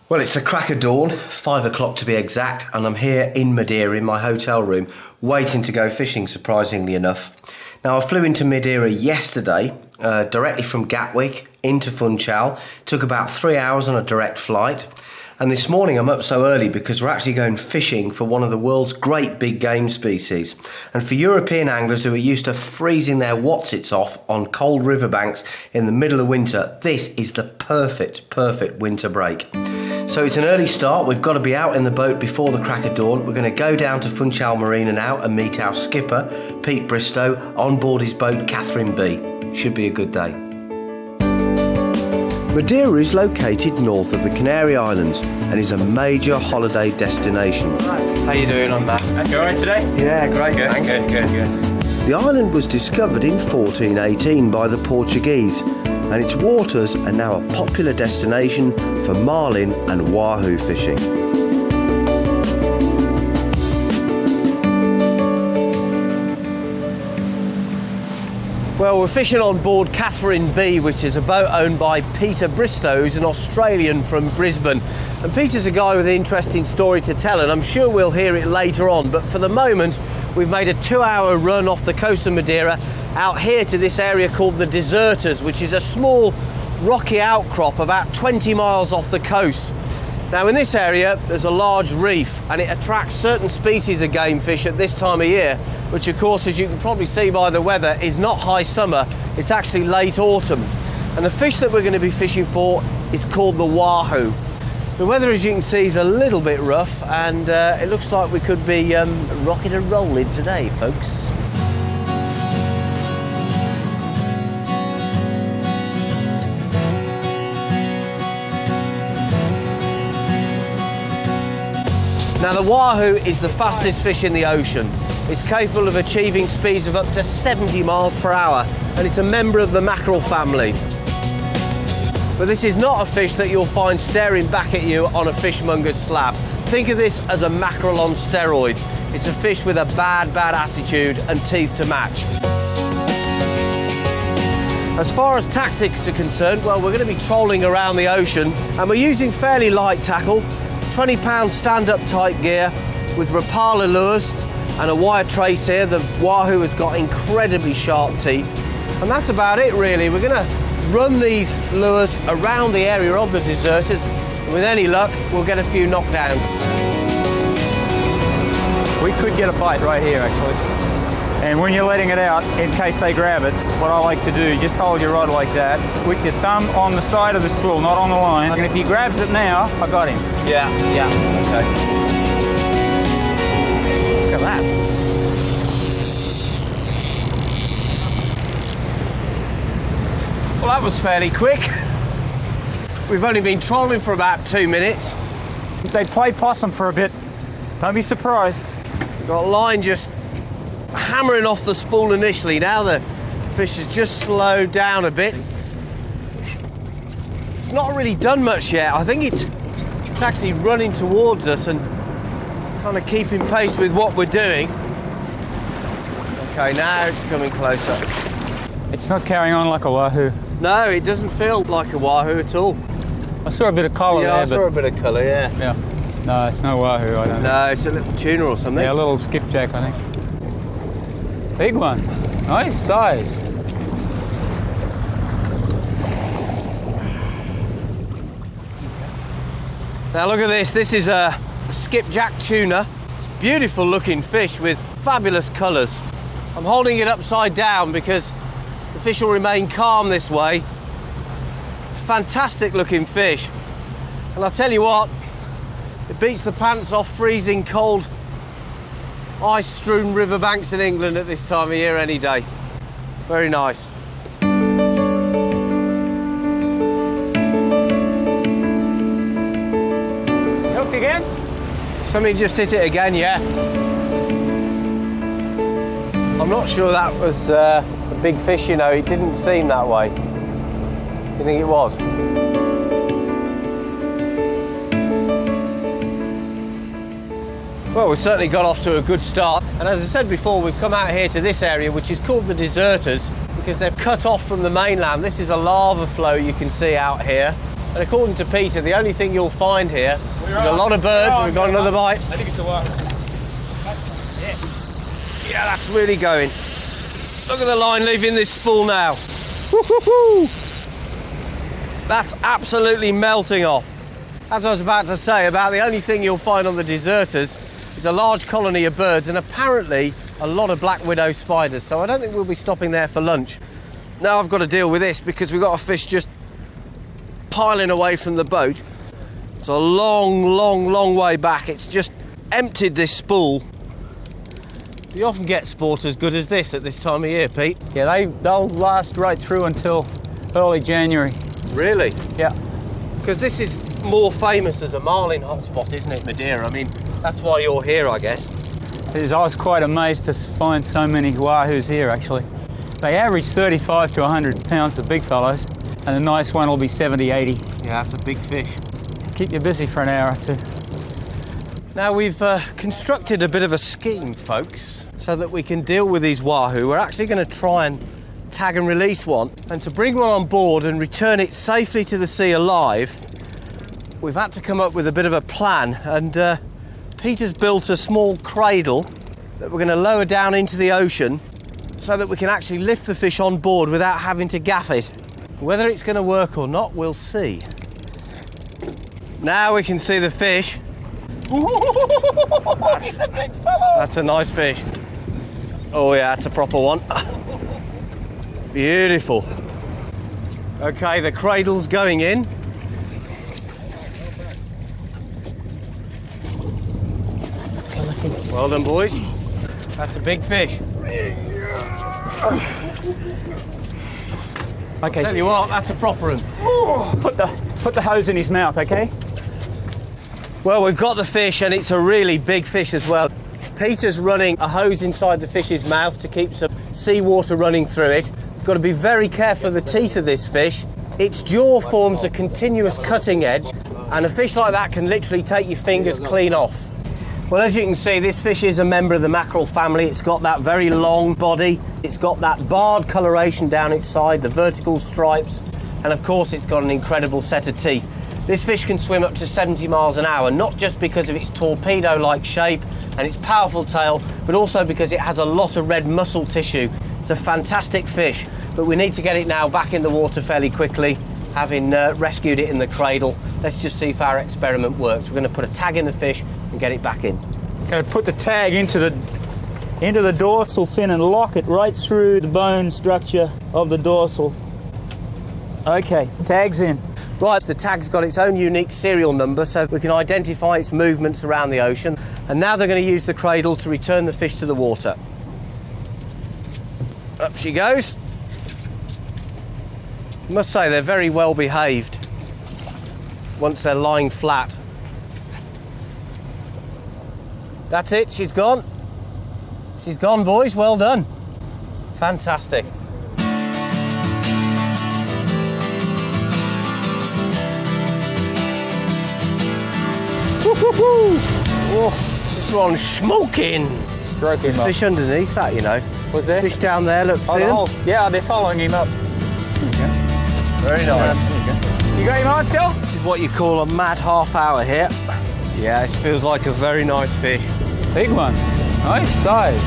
Well, it's the crack of dawn, 5 o'clock to be exact, and I'm here in Madera in my hotel room, waiting to go fishing, surprisingly enough. Now, I flew into Madera yesterday, directly from Gatwick into Funchal. Took about 3 hours on a direct flight. And this morning I'm up so early because we're actually going fishing for one of the world's great big game species. And for European anglers who are used to freezing their whatsits off on cold riverbanks in the middle of winter, this is the perfect winter break. So it's an early start. We've got to be out in the boat before the crack of dawn. We're going to go down to Funchal Marina now and meet our skipper, Pete Bristow, on board his boat, Catherine B. Should be a good day. Madera is located north of the Canary Islands and is a major holiday destination. How you doing on that? You alright today? Yeah, great, good, thanks. Good. The island was discovered in 1418 by the Portuguese, and its waters are now a popular destination for marlin and wahoo fishing. Well, we're fishing on board Catherine B, which is a boat owned by Peter Bristow, who's an Australian from Brisbane. And Peter's a guy with an interesting story to tell, and I'm sure we'll hear it later on. But for the moment, we've made a 2-hour run off the coast of Madera out here to this area called the Deserters, which is a small rocky outcrop about 20 miles off the coast. Now, in this area, there's a large reef, and it attracts certain species of game fish at this time of year, which, of course, as you can probably see by the weather, is not high summer, it's actually late autumn. And the fish that we're going to be fishing for is called the wahoo. The weather, as you can see, is a little bit rough, and it looks like we could be rocking and rolling today, folks. Now, the wahoo is the fastest fish in the ocean. It's capable of achieving speeds of up to 70 miles per hour, and it's a member of the mackerel family. But this is not a fish that you'll find staring back at you on a fishmonger's slab. Think of this as a mackerel on steroids. It's a fish with a bad attitude and teeth to match. As far as tactics are concerned, well, we're going to be trolling around the ocean, and we're using fairly light tackle, 20-pound stand-up type gear with Rapala lures and a wire trace here. The wahoo has got incredibly sharp teeth, and that's about it really. We're going to run these lures around the area of the Deserters, and with any luck we'll get a few knockdowns. We could get a bite right here actually. And when you're letting it out, in case they grab it, what I like to do, just hold your rod like that, with your thumb on the side of the spool, not on the line. And if he grabs it now, I got him. Yeah, okay. Look at that. Well, that was fairly quick. We've only been trolling for about 2 minutes. They play possum for a bit. Don't be surprised. We've got a line just hammering off the spool initially. Now the fish has just slowed down a bit. It's not really done much yet. I think it's actually running towards us and kind of keeping pace with what we're doing. Okay, now it's coming closer. It's not carrying on like a wahoo. No, it doesn't feel like a wahoo at all. I saw a bit of colour there. Yeah, I saw a bit of colour, yeah. Yeah. No, it's no wahoo, I don't know. No, it's a little tuna or something. Yeah, a little skipjack, I think. Big one. Nice size. Now look at this. This is a skipjack tuna. It's a beautiful looking fish with fabulous colours. I'm holding it upside down because the fish will remain calm this way. Fantastic looking fish. And I'll tell you what, it beats the pants off freezing cold ice-strewn riverbanks in England at this time of year any day. Very nice. Hooked again? Somebody just hit it again, yeah. I'm not sure that was a big fish, you know. It didn't seem that way. You think it was? Well, we've certainly got off to a good start. And as I said before, we've come out here to this area, which is called the Deserters, because they're cut off from the mainland. This is a lava flow you can see out here. And according to Peter, the only thing you'll find here is a lot of birds. We've got another bite. I think it's a wahoo. Yeah, that's really going. Look at the line leaving this spool now. Woo-hoo-hoo! That's absolutely melting off. As I was about to say, about the only thing you'll find on the deserters is a large colony of birds and apparently a lot of black widow spiders. So I don't think we'll be stopping there for lunch. Now I've got to deal with this because we've got a fish just piling away from the boat. It's a long way back. It's just emptied this spool. You often get sport as good as this at this time of year, Pete. Yeah, they'll last right through until early January. Really? Yeah. Because this is more famous as a marlin hotspot, isn't it, Madera? I mean, that's why you're here, I guess. I was quite amazed to find so many wahoos here, actually. They average 35 to 100 pounds, the big fellows, and the nice one will be 70, 80. Yeah, that's a big fish. Keep you busy for an hour or two. Now, we've constructed a bit of a scheme, folks, so that we can deal with these wahoo. We're actually going to try and tag and release one, and to bring one on board and return it safely to the sea alive, we've had to come up with a bit of a plan, and Peter's built a small cradle that we're going to lower down into the ocean so that we can actually lift the fish on board without having to gaff it. Whether it's going to work or not, we'll see. Now we can see the fish. He's a big fellow. That's a nice fish. Oh yeah, that's a proper one. Beautiful. Okay, the cradle's going in. Well done, boys. That's a big fish. Okay. Tell you what, that's a proper one. Put the hose in his mouth, okay? Well, we've got the fish, and it's a really big fish as well. Peter's running a hose inside the fish's mouth to keep some seawater running through it. You've got to be very careful of the teeth of this fish. Its jaw forms a continuous cutting edge, and a fish like that can literally take your fingers clean off. Well, as you can see, this fish is a member of the mackerel family. It's got that very long body. It's got that barred coloration down its side, the vertical stripes, and of course it's got an incredible set of teeth. This fish can swim up to 70 miles an hour, not just because of its torpedo-like shape and its powerful tail, but also because it has a lot of red muscle tissue. It's a fantastic fish, but we need to get it now back in the water fairly quickly, having rescued it in the cradle. Let's just see if our experiment works. We're going to put a tag in the fish and get it back in. Going to put the tag into the dorsal fin and lock it right through the bone structure of the dorsal. Okay, tag's in. Right, the tag's got its own unique serial number so we can identify its movements around the ocean. And now they're going to use the cradle to return the fish to the water. Up she goes. I must say they're very well behaved once they're lying flat. That's it, she's gone. She's gone, boys, well done. Fantastic. Oh, this one's smoking. Stroke him up. Fish underneath that, you know. Was there? Fish down there, look, see them? Yeah, they're following him up. Very nice. You got him on still? This is what you call a mad half hour here. Yeah, this feels like a very nice fish. Big one. Nice size.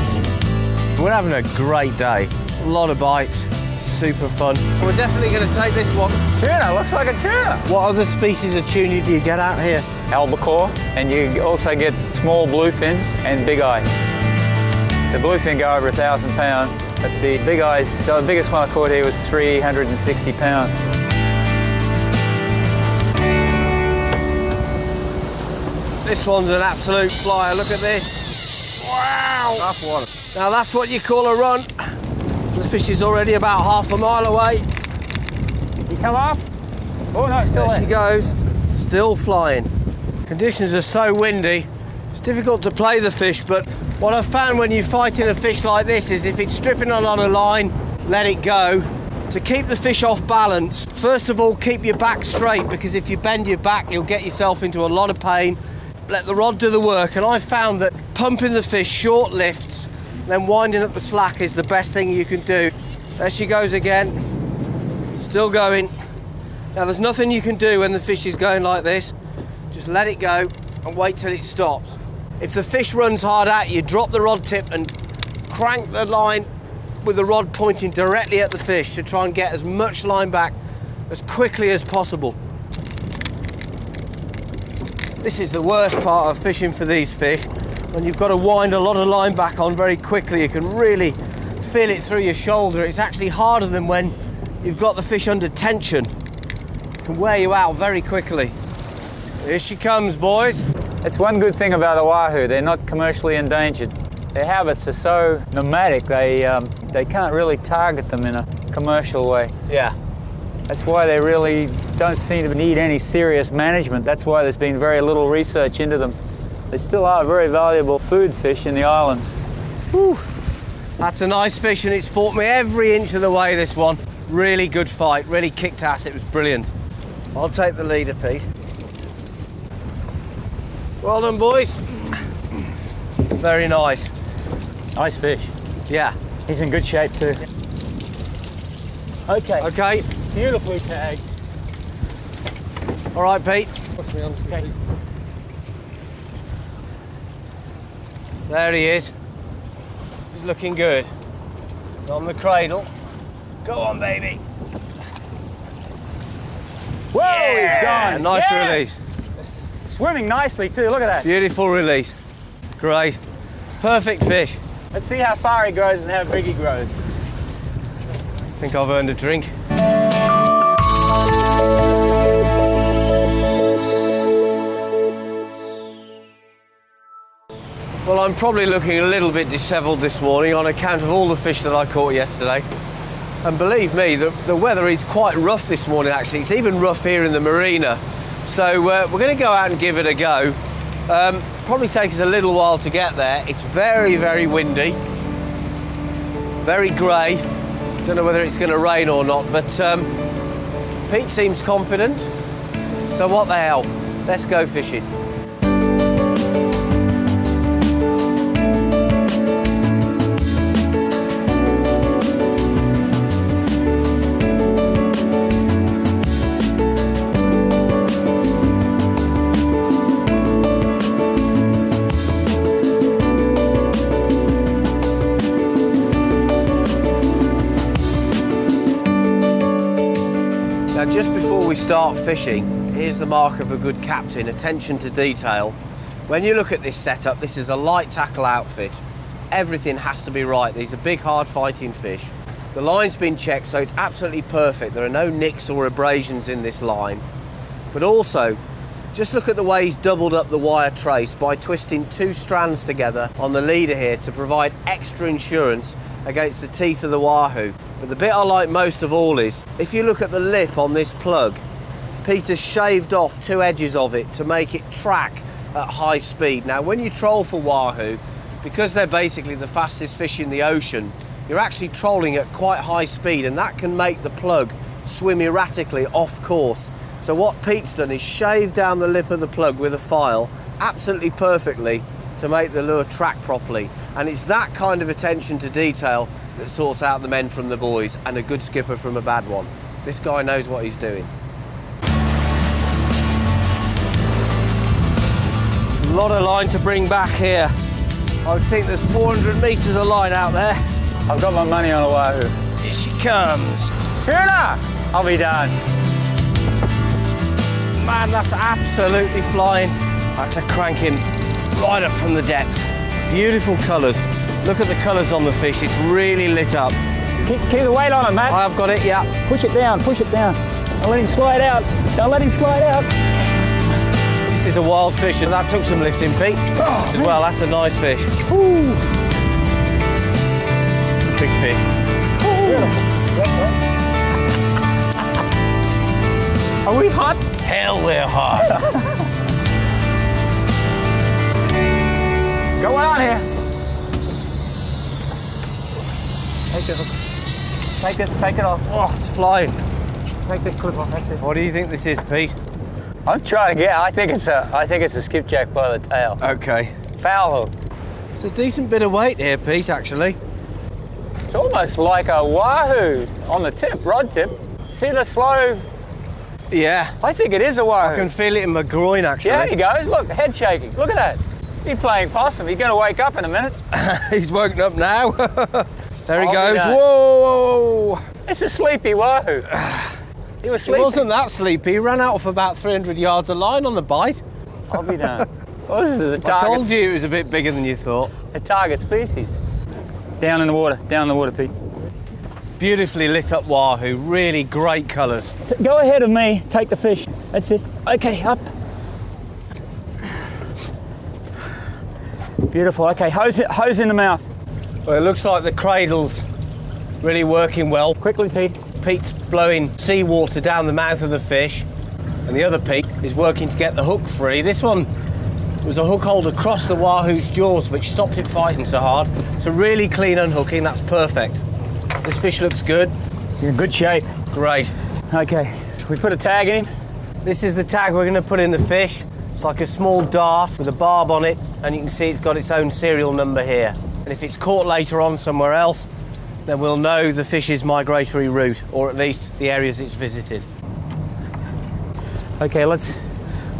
We're having a great day. A lot of bites, super fun. We're definitely going to take this one. Tuna, looks like a tuna. What other species of tuna do you get out here? Albacore, and you also get small bluefins and big eyes. The bluefin go over 1,000 pounds, but the big eyes, so the biggest one I caught here was 360 pounds. This one's an absolute flyer, look at this. Wow! That's one. Now that's what you call a run. The fish is already about half a mile away. You come up? Oh no, it's still There she there. goes, still flying. Conditions are so windy, it's difficult to play the fish, but what I've found when you're fighting a fish like this is if it's stripping a lot of line, let it go. To keep the fish off balance, first of all, keep your back straight, because if you bend your back, you'll get yourself into a lot of pain. Let the rod do the work, and I've found that pumping the fish short lifts, then winding up the slack is the best thing you can do. There she goes again, still going. Now there's nothing you can do when the fish is going like this. Just let it go and wait till it stops. If the fish runs hard at you, drop the rod tip and crank the line with the rod pointing directly at the fish to try and get as much line back as quickly as possible. This is the worst part of fishing for these fish, when you've got to wind a lot of line back on very quickly. You can really feel it through your shoulder. It's actually harder than when you've got the fish under tension. It can wear you out very quickly. Here she comes, boys. It's one good thing about the wahoo, they're not commercially endangered. Their habits are so nomadic, they can't really target them in a commercial way. Yeah. That's why they really don't seem to need any serious management. That's why there's been very little research into them. They still are very valuable food fish in the islands. Whew. That's a nice fish, and it's fought me every inch of the way, this one. Really good fight, really kicked ass, it was brilliant. I'll take the leader, Pete. Well done, boys. Very nice. Nice fish. Yeah. He's in good shape too. Okay. Okay. Beautifully tagged. All right, Pete. Okay. There he is. He's looking good. On the cradle. Go on, baby. Whoa, Yeah, he's gone. Nice Yes! release. Swimming nicely too, look at that. Beautiful release. Great. Perfect fish. Let's see how far he grows and how big he grows. I think I've earned a drink. Well, I'm probably looking a little bit dishevelled this morning on account of all the fish that I caught yesterday. And believe me, the weather is quite rough this morning, actually. It's even rough here in the marina. So we're going to go out and give it a go. Probably take us a little while to get there. It's very, very windy. Very grey. Don't know whether it's going to rain or not, but Pete seems confident. So what the hell? Let's go fishing. Now, just before we start fishing, here's the mark of a good captain: attention to detail. When you look at this setup, this is a light tackle outfit. Everything has to be right. These are big, hard fighting fish. The line's been checked, so it's absolutely perfect. There are no nicks or abrasions in this line. But also, just look at the way he's doubled up the wire trace by twisting two strands together on the leader here to provide extra insurance against the teeth of the wahoo. But the bit I like most of all is, if you look at the lip on this plug, Peter's shaved off two edges of it to make it track at high speed. Now, when you troll for wahoo, because they're basically the fastest fish in the ocean, you're actually trolling at quite high speed, and that can make the plug swim erratically off course. So what Pete's done is shaved down the lip of the plug with a file absolutely perfectly to make the lure track properly. And it's that kind of attention to detail that sorts out the men from the boys and a good skipper from a bad one. This guy knows what he's doing. A lot of line to bring back here. I would think there's 400 metres of line out there. I've got my money on a wahoo. Here she comes. Tuna! I'll be done. Man, that's absolutely flying. That's a cranking right up from the depths. Beautiful colours. Look at the colours on the fish. It's really lit up. Keep the weight on it, Matt. I've got it, yeah. Push it down, push it down. Don't let him slide out. Don't let him slide out. This is a wild fish, and that took some lifting, Pete. Oh, as well, that's a nice fish. Ooh. It's a big fish. Beautiful. Are we hot? Hell, we're hot. Go on here. Take it off. Oh, it's flying. Take the clip off. That's it. What do you think this is, Pete? I'm trying. Yeah, I think it's a skipjack by the tail. Okay. Foul hook. It's a decent bit of weight here, Pete, actually. It's almost like a wahoo on the tip, rod tip. See the slow Yeah. I think it is a wahoo. I can feel it in my groin, actually. Yeah, he goes. Look, head shaking. Look at that. He's playing possum. He's going to wake up in a minute. He's woken up now. There he I'll goes. be done. Whoa! It's a sleepy wahoo. He was He sleeping. wasn't that sleepy. He ran out for about 300 yards of line on the bite. I'll be done. Well, this is the I told target, you it was a bit bigger than you thought. a target species. Down in the water, Pete. Beautifully lit up wahoo, really great colours. Go ahead of me, take the fish. That's it. Okay, up. Beautiful. Okay, hose in the mouth. Well, it looks like the cradle's really working well. Quickly, Pete. Pete's blowing seawater down the mouth of the fish, and the other Pete is working to get the hook free. This one was a hook hold across the wahoo's jaws, which stopped it fighting so hard. It's a really clean unhooking, that's perfect. This fish looks good. He's in good shape. Great. Okay, we put a tag in him. This is the tag we're going to put in the fish. It's like a small dart with a barb on it, and you can see it's got its own serial number here. And if it's caught later on somewhere else, then we'll know the fish's migratory route, or at least the areas it's visited. Okay, let's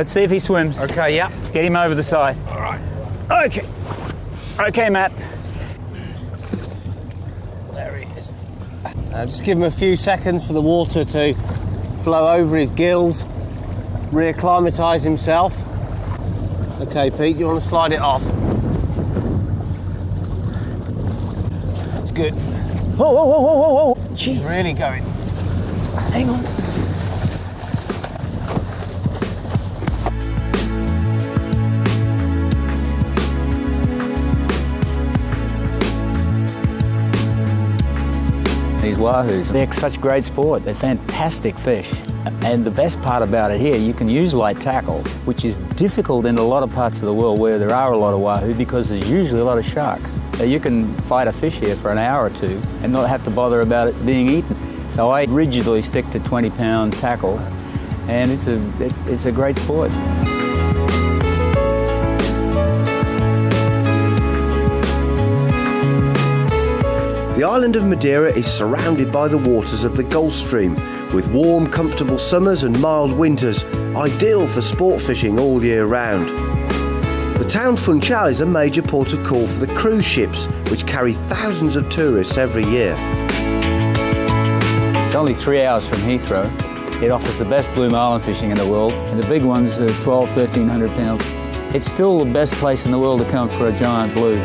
see if he swims. Okay, yeah. Get him over the side. All right. Okay. Okay, Matt. There he is. Just give him a few seconds for the water to flow over his gills, reacclimatise himself. Okay, Pete, you want to slide it off? That's good. Whoa, whoa, whoa, whoa, whoa, whoa. He's Jeez. really going. Hang on. These wahoos, they're such great sport. They're fantastic fish. And the best part about it here, you can use light tackle, which is difficult in a lot of parts of the world where there are a lot of wahoo because there's usually a lot of sharks. So you can fight a fish here for an hour or two and not have to bother about it being eaten. So I rigidly stick to 20-pound tackle, and it's a great sport. The island of Madera is surrounded by the waters of the Gulf Stream, with warm, comfortable summers and mild winters, ideal for sport fishing all year round. The town Funchal is a major port of call for the cruise ships, which carry thousands of tourists every year. It's only 3 hours from Heathrow. It offers the best blue marlin fishing in the world, and the big ones are 12, 1,300 pounds. It's still the best place in the world to come for a giant blue.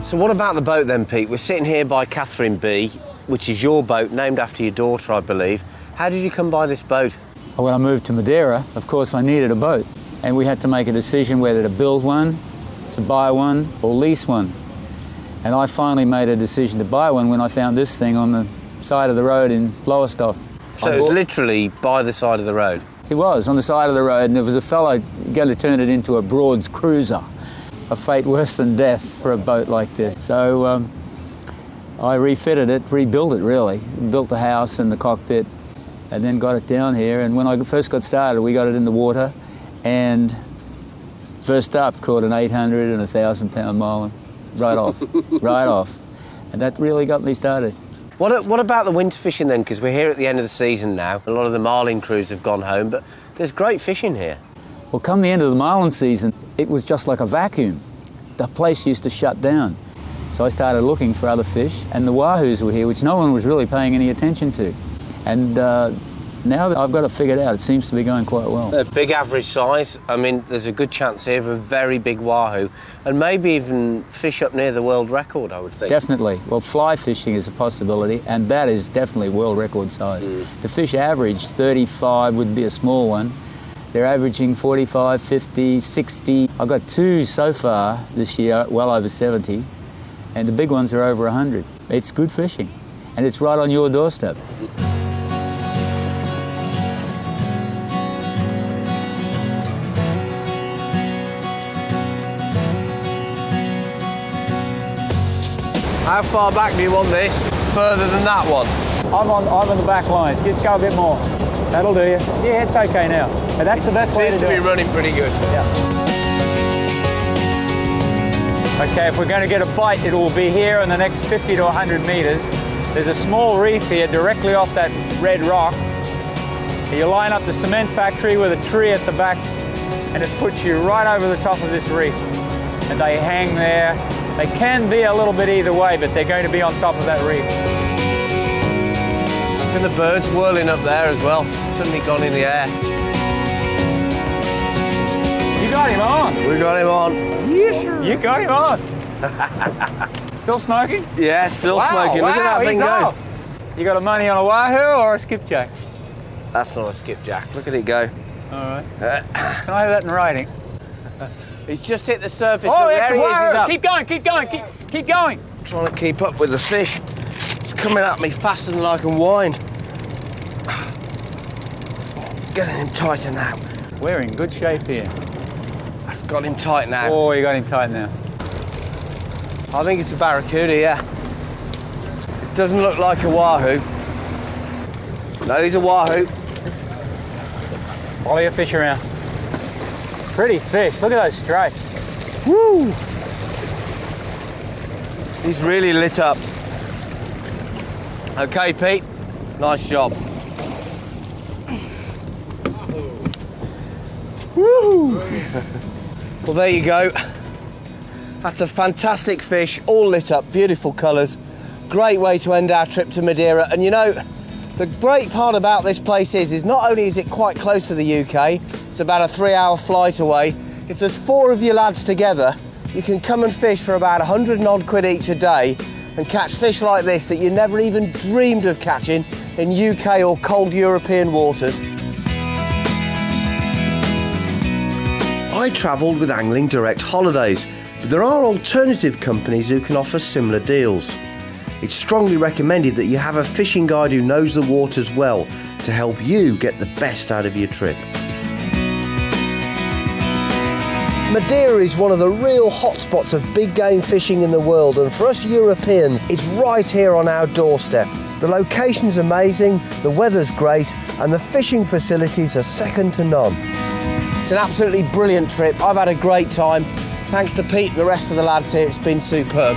So what about the boat then, Pete? We're sitting here by Catherine B, which is your boat, named after your daughter, I believe. How did you come by this boat? When I moved to Madera, of course, I needed a boat, and we had to make a decision whether to build one, to buy one, or lease one. And I finally made a decision to buy one when I found this thing on the side of the road in Lowestoft. So it was literally by the side of the road? It was, on the side of the road, and there was a fellow going to turn it into a Broad's cruiser. A fate worse than death for a boat like this. So I refitted it, rebuilt it really. Built the house and the cockpit, and then got it down here. And when I first got started, we got it in the water, and first up caught an 800 and 1,000 pound marlin, right off, right off. And that really got me started. What about the winter fishing then? Because we're here at the end of the season now. A lot of the marlin crews have gone home, but there's great fishing here. Well, come the end of the marlin season, it was just like a vacuum. The place used to shut down. So I started looking for other fish, and the wahoos were here, which no one was really paying any attention to. And now that I've got it figured out, it seems to be going quite well. A big average size. I mean, there's a good chance here of a very big wahoo, and maybe even fish up near the world record, I would think. Definitely. Well, fly fishing is a possibility, and that is definitely world record size. The fish average 35 would be a small one. They're averaging 45, 50, 60. I've got two so far this year, well over 70, and the big ones are over 100. It's good fishing, and it's right on your doorstep. How far back do you want this? Further than that one? I'm on the back line. Just go a bit more. That'll do you. Yeah, it's okay now. But that's the best way to do it. Seems to be running pretty good. Yeah. Okay, if we're going to get a bite, it will be here in the next 50 to 100 metres. There's a small reef here directly off that red rock. You line up the cement factory with a tree at the back, and it puts you right over the top of this reef. And they hang there. They can be a little bit either way, but they're going to be on top of that reef. And the birds whirling up there as well. Suddenly gone in the air. You got him on. We got him on. Yes, sir. You got him on. Still smoking? Yeah, still Wow, smoking. Look at that thing he's go. off. You got a money on a Wahoo or a skipjack? That's not a skipjack. Look at it go. All right. Can I have that in writing? He's just hit the surface. Oh, Look, that's there a he is. He's Wahoo. up. Keep going, keep going, keep going. Trying to keep up with the fish. It's coming at me faster than I can wind. Getting him tighter now. We're in good shape here. I've got him tight now. Oh, you got him tight now. I think it's a barracuda, yeah. It doesn't look like a Wahoo. No, he's a Wahoo. Follow your fish around. Pretty fish. Look at those stripes. Woo! He's really lit up. Okay, Pete. Nice job. Woo! Well, there you go. That's a fantastic fish, all lit up, beautiful colours. Great way to end our trip to Madera. And you know, the great part about this place is not only is it quite close to the UK, it's about a 3-hour flight away. If there's 4 of you lads together, you can come and fish for about 100 and odd quid each a day and catch fish like this that you never even dreamed of catching in UK or cold European waters. I travelled with Angling Direct Holidays, but there are alternative companies who can offer similar deals. It's strongly recommended that you have a fishing guide who knows the waters well to help you get the best out of your trip. Madera is one of the real hotspots of big game fishing in the world, and for us Europeans, it's right here on our doorstep. The location's amazing, the weather's great, and the fishing facilities are second to none. It's an absolutely brilliant trip. I've had a great time. Thanks to Pete and the rest of the lads here, it's been superb.